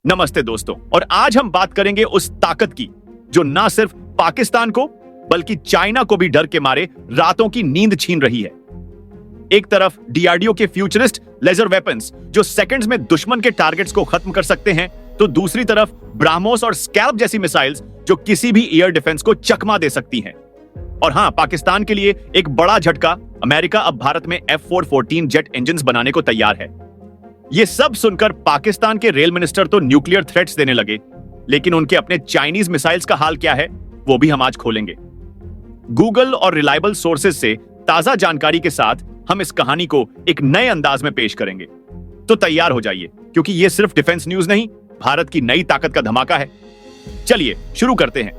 नमस्ते दोस्तों, और आज हम बात करेंगे उस ताकत की जो ना सिर्फ पाकिस्तान को बल्कि चाइना को भी डर के मारे रातों की नींद छीन रही है। एक तरफ डीआरडीओ के फ्यूचरिस्ट लेजर वेपन्स जो सेकंड्स में दुश्मन के टारगेट्स को खत्म कर सकते हैं, तो दूसरी तरफ ब्राह्मोस और स्कैल्प जैसी मिसाइल्स जो किसी भी एयर डिफेंस को चकमा दे सकती हैं। और हां, पाकिस्तान के लिए एक बड़ा झटका, अमेरिका अब भारत में F-414 जेट इंजन्स बनाने को तैयार है। ये सब सुनकर पाकिस्तान के रेल मिनिस्टर तो न्यूक्लियर थ्रेट्स देने लगे, लेकिन उनके अपने चाइनीज मिसाइल्स का हाल क्या है वो भी हम आज खोलेंगे। गूगल और रिलायबल सोर्सेज से ताजा जानकारी के साथ हम इस कहानी को एक नए अंदाज में पेश करेंगे। तो तैयार हो जाइए, क्योंकि ये सिर्फ डिफेंस न्यूज नहीं, भारत की नई ताकत का धमाका है। चलिए शुरू करते हैं।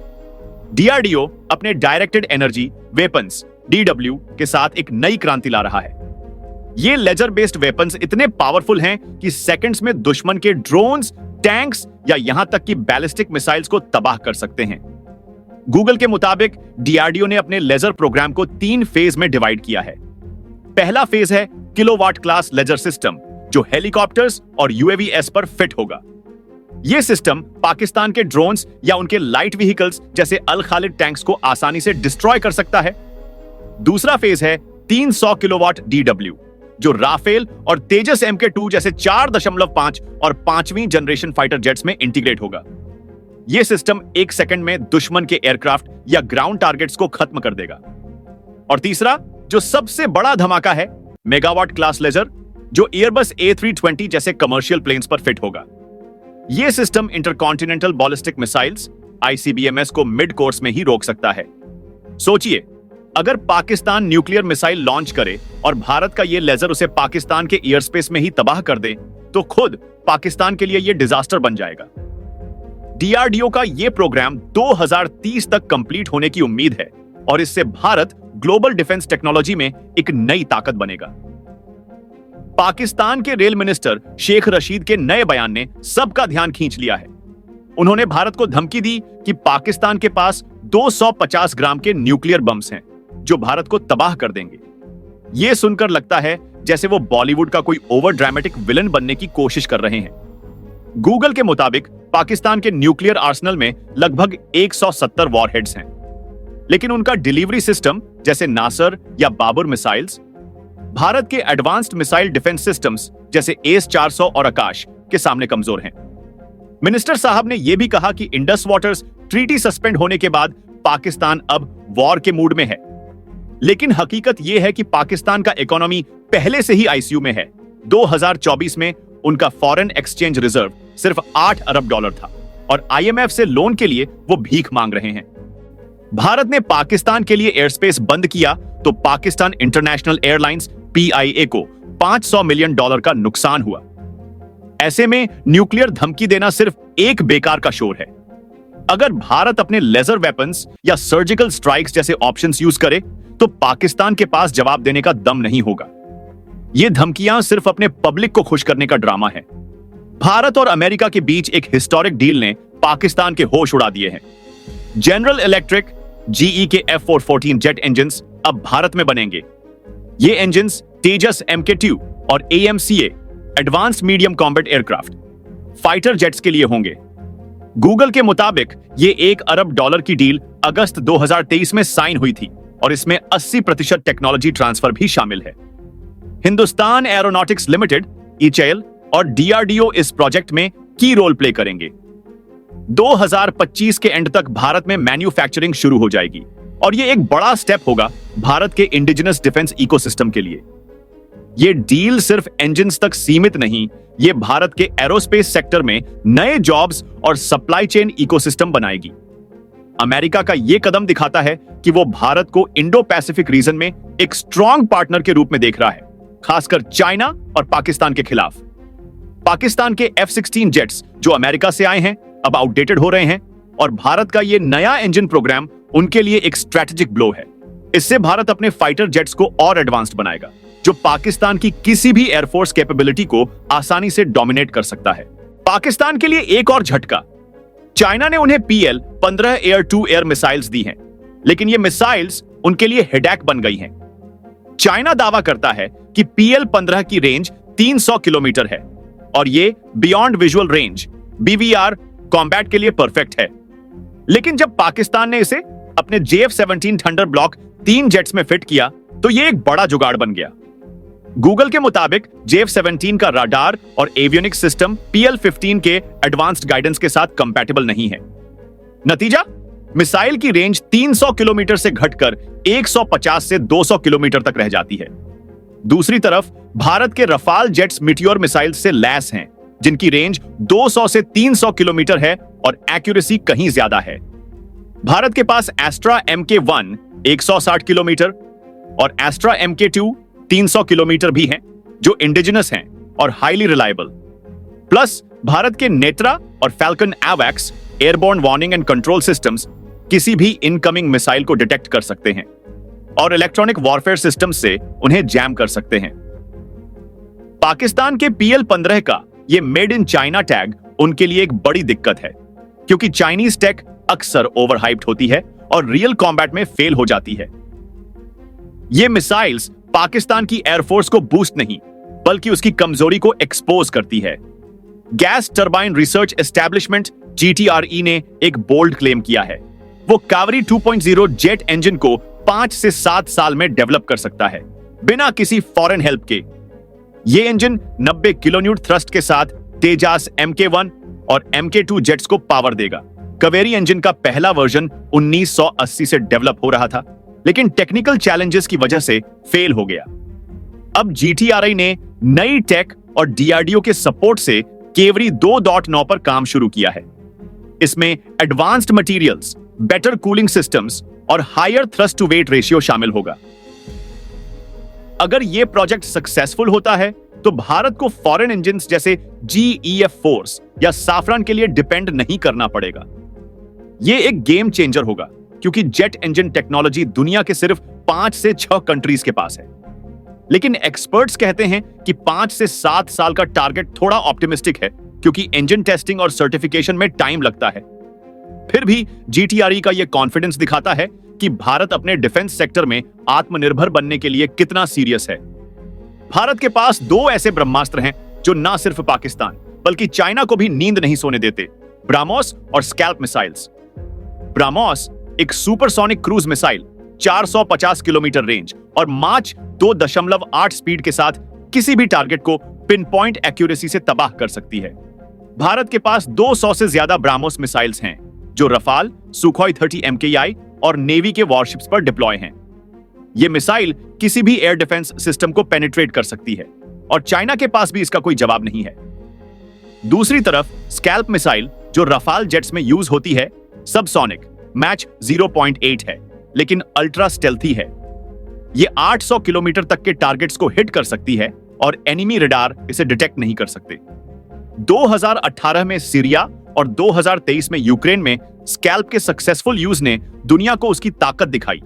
डीआरडीओ अपने डायरेक्टेड एनर्जी वेपन्स DW के साथ एक नई क्रांति ला रहा है। ये लेजर बेस्ड वेपन्स इतने पावरफुल हैं कि सेकंड्स में दुश्मन के ड्रोन्स, टैंक्स या यहां तक कि बैलिस्टिक मिसाइल्स को तबाह कर सकते हैं। गूगल के मुताबिक डीआरडीओ ने अपने लेजर प्रोग्राम को 3 फेज में डिवाइड किया है। पहला फेज है किलोवाट क्लास लेजर सिस्टम, जो हेलीकॉप्टर्स और UAVs पर फिट होगा। यह सिस्टम पाकिस्तान के ड्रोन्स या उनके लाइट व्हीकल्स जैसे अल खालिद टैंक्स को आसानी से डिस्ट्रॉय कर सकता है। दूसरा फेज है 300 किलोवाट DW, जो राफेल और तेजस MK2 जैसे 4.5 और 5वीं जनरेशन फाइटर जेट्स में इंटीग्रेट होगा। यह सिस्टम 1 सेकंड में दुश्मन के एयरक्राफ्ट या ग्राउंड टारगेट्स को खत्म कर देगा। और तीसरा, जो सबसे बड़ा धमाका है, मेगावाट क्लास लेजर, जो एयरबस A320 जैसे कमर्शियल प्लेन्स पर फिट होगा। यह system intercontinental ballistic missiles ICBMs को मिड कोर्स में ही रोक सकता है। सोचिए, अगर पाकिस्तान न्यूक्लियर मिसाइल लॉन्च करे और भारत का यह लेजर उसे पाकिस्तान के एयर स्पेस में ही तबाह कर दे, तो खुद पाकिस्तान के लिए यह डिजास्टर बन जाएगा। डीआरडीओ का यह प्रोग्राम 2030 तक कंप्लीट होने की उम्मीद है, और इससे भारत ग्लोबल डिफेंस टेक्नोलॉजी में एक नई ताकत बनेगा। पाकिस्तान के रेल मिनिस्टर शेख रशीद के नए बयान ने सबका ध्यान खींच लिया है। उन्होंने भारत को धमकी दी कि पाकिस्तान के पास 250 ग्राम के न्यूक्लियर बम्स हैं, जो भारत को तबाह कर देंगे। यह सुनकर लगता है जैसे वो बॉलीवुड का कोई ओवर ड्रामेटिक विलन बनने की कोशिश कर रहे हैं। गूगल के मुताबिक पाकिस्तान के न्यूक्लियर आर्सेनल में लगभग 170 वॉरहेड्स हैं, लेकिन उनका डिलीवरी सिस्टम जैसे नासर या बाबर मिसाइल्स भारत के एडवांस्ड मिसाइल डिफेंस सिस्टम्स जैसे AS-400 और आकाश के सामने कमजोर हैं। मिनिस्टर साहब ने यह भी कहा कि इंडस वाटर्स ट्रीटी सस्पेंड होने के बाद पाकिस्तान अब वॉर के मूड में है, लेकिन हकीकत यह है कि पाकिस्तान का इकोनॉमी पहले से ही ICU में है। 2024 में उनका फॉरेन एक्सचेंज रिजर्व सिर्फ $8 अरब था, और IMF से लोन के लिए वो भीख मांग रहे हैं। भारत ने पाकिस्तान के लिए एयर स्पेस बंद किया तो पाकिस्तान इंटरनेशनल एयरलाइंस PIA को $500 मिलियन का नुकसान हुआ। ऐसे में न्यूक्लियर धमकी देना सिर्फ एक बेकार का शोर है। अगर भारत अपने लेजर वेपन्स या सर्जिकल स्ट्राइक्स जैसे ऑप्शंस यूज करे, तो पाकिस्तान के पास जवाब देने का दम नहीं होगा। ये धमकियां सिर्फ अपने पब्लिक को खुश करने का ड्रामा है। भारत और अमेरिका के बीच एक हिस्टोरिक डील ने पाकिस्तान के होश उड़ा दिए हैं। जनरल इलेक्ट्रिक, GE के F-414 जेट इंजन्स अब भारत में बनेंगे। ये इंजन्स तेजस MK2 और AMCA advanced medium combat aircraft fighter jets के लिए होंगे। गूगल के मुताबिक ये $1 अरब की डील अगस्त 2023 में साइन हुई थी, और इसमें 80% टेक्नोलॉजी ट्रांसफर भी शामिल है। हिंदुस्तान एरोनॉटिक्स लिमिटेड HAL और DRDO इस प्रोजेक्ट में की रोल प्ले करेंगे। 2025 के एंड तक भारत में मैन्युफैक्चरिंग शुरू हो जाएगी, और यह एक बड़ा स्टेप होगा भारत के इंडिजिनस डिफेंस इकोसिस्टम के लिए। यह डील सिर्फ इंजन्स तक सीमित नहीं, यह भारत के एरोस्पेस सेक्टर में नए जॉब्स और सप्लाई चेन इकोसिस्टम बनाएगी। अमेरिका का यह कदम दिखाता है कि वो भारत को इंडो पैसिफिक रीजन में एक स्ट्रॉन्ग पार्टनर के रूप में देख रहा है, खासकर चाइना और पाकिस्तान के खिलाफ। पाकिस्तान के F-16 जेट्स जो अमेरिका से आए हैं अब आउटडेटेड हो रहे हैं, और भारत का यह नया इंजन प्रोग्राम उनके लिए एक स्ट्रेटेजिक ब्लो है। इससे भारत अपने फाइटर जेट्स को और एडवांस्ड बनाएगा, जो पाकिस्तान की किसी भी एयरफोर्स कैपेबिलिटी को आसानी से डोमिनेट कर सकता है। पाकिस्तान के लिए एक और झटका, चाइना ने उन्हें PL-15 air to air missiles दी हैं, लेकिन ये मिसाइल्स उनके लिए हेडेक बन गई हैं। चाइना दावा करता है कि PL-15 की रेंज 300 किलोमीटर है, और ये beyond visual range BVR combat के लिए परफेक्ट है। लेकिन जब पाकिस्तान ने इसे अपने JF-17 थंडर ब्लॉक 3 जेट्स में फिट किया तो यह एक बड़ा जुगाड़ बन गया। गूगल के मुताबिक JF-17 का राडार और एवियोनिक्स सिस्टम PL-15 के एडवांस्ड गाइडेंस के साथ कंपैटिबल नहीं है। नतीजा, मिसाइल की रेंज 300 किलोमीटर से घटकर 150 से 200 किलोमीटर तक रह जाती है। दूसरी तरफ भारत के रफाल जेट्स मिटियोर मिसाइल से लैस हैं, जिनकी रेंज 200 से 300 किलोमीटर है और एक्यूरेसी कहीं ज्यादा है। भारत के पास एस्ट्रा MK1 160 किलोमीटर और एस्ट्रा MK2 300 किलोमीटर भी हैं, जो इंडिजिनस हैं और हाईली रिलायबल। प्लस भारत के नेत्रा और falcon AWACS airborne warning and control systems किसी भी इनकमिंग मिसाइल को डिटेक्ट कर सकते हैं और इलेक्ट्रॉनिक वॉरफेयर सिस्टम से उन्हें जैम कर सकते हैं। पाकिस्तान के PL-15 का यह मेड इन चाइना टैग उनके लिए एक बड़ी दिक्कत है, क्योंकि चाइनीज टेक अक्सर ओवरहाइप्ड होती है और रियल कॉम्बैट में फेल हो जाती है। ये मिसाइल्स पाकिस्तान की एयरफोर्स को बूस्ट नहीं, बल्कि उसकी कमजोरी को एक्सपोज करती है। Gas turbine research establishment GTRE ने एक बोल्ड क्लेम किया है। वो कावरी 2.0 जेट इंजन को 5 से 7 साल में डेवलप कर सकता है, बिना किसी फॉरेन हेल्प के। ये इंजन 90 किलोन्यूट थ्रस्ट के साथ तेजास MK1 और MK2 जेट्स को पावर देगा। कावेरी इंजन का पहला वर्जन 1980 से डेवलप हो रहा था, लेकिन टेक्निकल चैलेंजेस की वजह से फेल हो गया। अब GTRI ने नई टेक और DRDO के सपोर्ट से केवरी 2.9 पर काम शुरू किया है। इसमें advanced materials, better cooling systems और higher thrust to weight ratio शामिल होगा। अगर यह प्रोजेक्ट सक्सेसफुल होता है तो भारत को फॉरेन इंजन्स जैसे GEF फोर्स या साफरान के लिए डिपेंड नहीं करना पड़ेगा। यह एक गेम चेंजर होगा, क्योंकि जेट इंजन टेक्नोलॉजी दुनिया के सिर्फ 5 से 6 कंट्रीज के पास है। लेकिन एक्सपर्ट्स कहते हैं कि 5 से 7 साल का टारगेट थोड़ा ऑप्टिमिस्टिक है, क्योंकि इंजन टेस्टिंग और सर्टिफिकेशन में टाइम लगता है। फिर भी GTRE का यह कॉन्फिडेंस दिखाता है कि भारत अपने डिफेंस सेक्टर में आत्मनिर्भर बनने के लिए कितना सीरियस है। भारत के पास 2 ऐसे ब्रह्मास्त्र हैं जो ना सिर्फ पाकिस्तान बल्कि चाइना को भी नींद नहीं सोने देते, ब्राह्मोस और स्कैल्प मिसाइल्स। ब्राह्मोस एक supersonic cruise missile, 450 kilometre range और मार्च 2.8 स्पीड के साथ किसी भी टारगेट को पिन पॉइंट एक्यूरेसी से तबाह कर सकती है। भारत के पास 200 से ज्यादा ब्राह्मोस मिसाइल्स हैं, जो रफाल, सुखोई 30 MKI और नेवी के वॉरशिप्स पर डिप्लॉय हैं। यह मिसाइल किसी भी एयर डिफेंस सिस्टम को पेनिट्रेट कर सकती है और चाइना के पास भी इसका कोई जवाब नहीं है। दूसरी तरफ स्कैल्प मिसाइल, जो रफाल जेट्स में यूज होती है, सबसोनिक मैच 0.8 है, लेकिन अल्ट्रा स्टेल्थी है। यह 800 किलोमीटर तक के टारगेट्स को हिट कर सकती है और एनिमी रडार इसे डिटेक्ट नहीं कर सकते। 2018 में सीरिया और 2023 में यूक्रेन में स्कैल्प के सक्सेसफुल यूज ने दुनिया को उसकी ताकत दिखाई।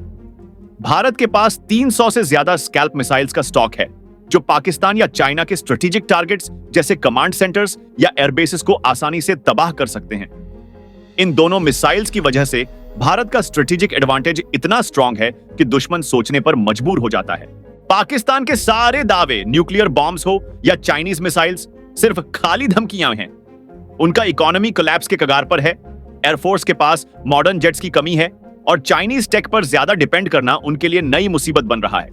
भारत के पास 300 से ज्यादा स्कैल्प मिसाइल्स का स्टॉक है, जो पाकिस्तान या चाइना के स्ट्रेटेजिक टारगेट्स जैसे कमांड सेंटर्स या एयरबेसेस को आसानी से तबाह कर सकते हैं। इन दोनों मिसाइल्स की वजह से भारत का स्ट्रेटेजिक एडवांटेज इतना स्ट्रांग है कि दुश्मन सोचने पर मजबूर हो जाता है। पाकिस्तान के सारे दावे, न्यूक्लियर बॉम्ब्स हो या चाइनीज मिसाइल्स, सिर्फ खाली धमकियां हैं। उनका इकोनॉमी कोलैप्स के कगार पर है, एयरफोर्स के पास मॉडर्न जेट्स की कमी है और चाइनीज टेक पर ज्यादा डिपेंड करना उनके लिए नई मुसीबत बन रहा है।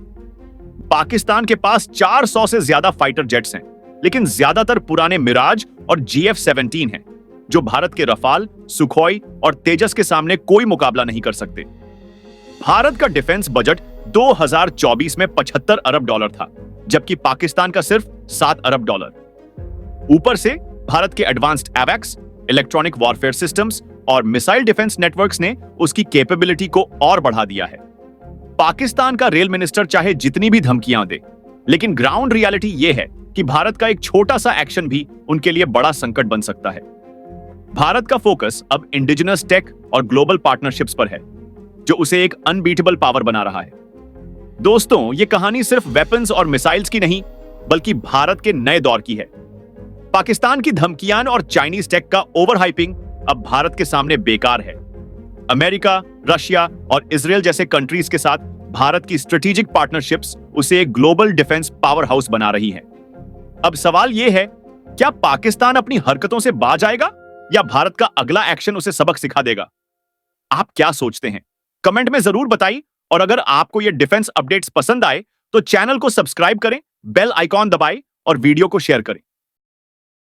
पाकिस्तान के पास 400 से ज्यादा फाइटर जेट्स हैं, लेकिन ज्यादातर पुराने मिराज और GF-17 हैं, जो भारत के रफाल, सुखोई और तेजस के सामने कोई मुकाबला नहीं कर सकते। भारत का डिफेंस बजट 2024 में $75 अरब था, जबकि पाकिस्तान का सिर्फ $7 अरब। ऊपर से भारत के advanced AWACS, electronic warfare systems और मिसाइल डिफेंस नेटवर्क्स ने उसकी कैपेबिलिटी को और बढ़ा दिया है। पाकिस्तान का रेल मिनिस्टर चाहे जितनी भी धमकियां दे, लेकिन ग्राउंड रियलिटी यह है कि भारत का एक छोटा सा एक्शन भी उनके लिए बड़ा संकट बन सकता है। भारत का फोकस अब इंडिजिनस टेक और ग्लोबल पार्टनरशिप्स पर है, जो उसे एक अनबीटेबल पावर बना रहा है। दोस्तों, यह कहानी सिर्फ वेपन्स और मिसाइल्स की नहीं, बल्कि भारत के नए दौर की है। पाकिस्तान की धमकियां और चाइनीज टेक का ओवरहाइपिंग अब भारत के सामने बेकार है। अमेरिका, रशिया और इजराइल जैसे कंट्रीज के साथ भारत की स्ट्रेटेजिक पार्टनरशिप्स उसे एक ग्लोबल डिफेंस पावर हाउस बना रही हैं। अब सवाल यह है, क्या पाकिस्तान अपनी हरकतों से बाज आएगा या भारत का अगला एक्शन उसे सबक सिखा देगा? आप क्या सोचते हैं? कमेंट में जरूर बताइए। और अगर आपको ये डिफेंस अपडेट्स पसंद आए तो चैनल को सब्सक्राइब करें, बेल आइकॉन दबाएं और वीडियो को शेयर करें।